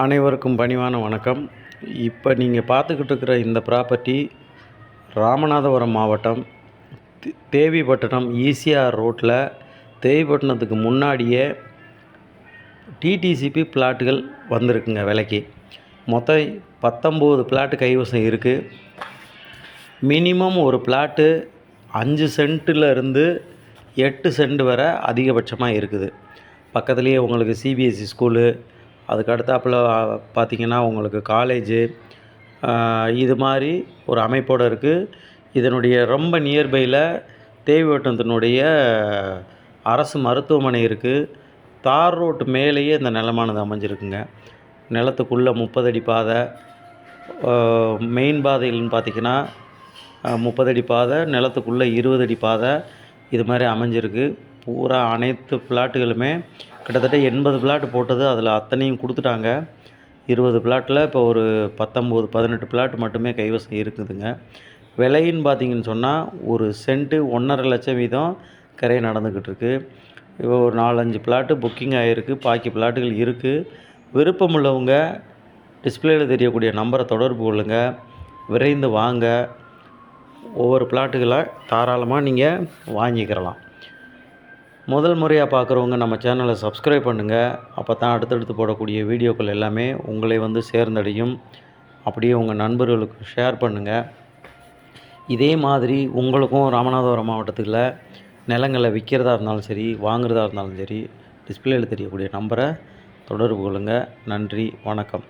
அனைவருக்கும் பணிவான வணக்கம். இப்போ நீங்கள் பார்த்துக்கிட்டு இருக்கிற இந்த ப்ராப்பர்ட்டி ராமநாதபுரம் மாவட்டம் தேவிப்பட்டினம் ஈசிஆர் ரோட்டில் தேவிப்பட்டினத்துக்கு முன்னாடியே டிடிசிபி பிளாட்டுகள் வந்திருக்குங்க விலைக்கு. மொத்தம் 19 பிளாட்டு கைவசம் இருக்குது. மினிமம் ஒரு பிளாட்டு 5 சென்ட்டில் இருந்து 8 சென்ட் வரை அதிகபட்சமாக இருக்குது. பக்கத்துலேயே உங்களுக்கு சிபிஎஸ்சி ஸ்கூலு, அதுக்கு அடுத்தாப்பில் பார்த்திங்கன்னா உங்களுக்கு காலேஜு, இது மாதிரி ஒரு அமைப்போடு இருக்குது. இதனுடைய ரொம்ப நியர்பையில் தேவிப்பட்டினத்தினுடைய அரசு மருத்துவமனை இருக்குது. தார் ரோட்டு மேலேயே இந்த நிலமானது அமைஞ்சிருக்குங்க. நிலத்துக்குள்ளே 30 அடி பாதை, மெயின் பாதைகள்னு பார்த்திங்கன்னா 30 அடி பாதை, நிலத்துக்குள்ளே 20 அடி பாதை, இது மாதிரி அமைஞ்சிருக்கு. பூரா அனைத்து பிளாட்டுகளுமே கிட்டத்தட்ட 80 பிளாட் போட்டது, அதில் அத்தனையும் கொடுத்துட்டாங்க. 20 பிளாட்டில் இப்போ ஒரு 19, 18 பிளாட் மட்டுமே கைவசம் இருக்குதுங்க. விலைன்னு பார்த்திங்கன்னு சொன்னால் ஒரு சென்ட்டு 1.5 லட்சம் வீதம் கரை நடந்துக்கிட்டு இருக்குது. இப்போ ஒரு 4-5 பிளாட்டு புக்கிங் ஆகிருக்கு. பாக்கி பிளாட்டுகள் இருக்குது. விருப்பமுள்ளவங்க டிஸ்பிளேயில் தெரியக்கூடிய நம்பரை தொடர்பு கொள்ளுங்க. விரைந்து வாங்க. ஒவ்வொரு பிளாட்டுகளை தாராளமாக நீங்கள் வாங்கிக்கிறலாம். முதல் முறையாக பார்க்குறவங்க நம்ம சேனலை சப்ஸ்கிரைப் பண்ணுங்கள். அப்போ தான் அடுத்தடுத்து போடக்கூடிய வீடியோக்கள் எல்லாமே உங்களை வந்து சேர்ந்தடையும். அப்படியே உங்கள் நண்பர்களுக்கு ஷேர் பண்ணுங்கள். இதே மாதிரி உங்களுக்கும் ராமநாதபுரம் மாவட்டத்தில் நிலங்களை விற்கிறதா இருந்தாலும் சரி, வாங்குறதா இருந்தாலும் சரி, டிஸ்பிளேயில் தெரியக்கூடிய நம்பரை தொடர்பு கொள்ளுங்கள். நன்றி, வணக்கம்.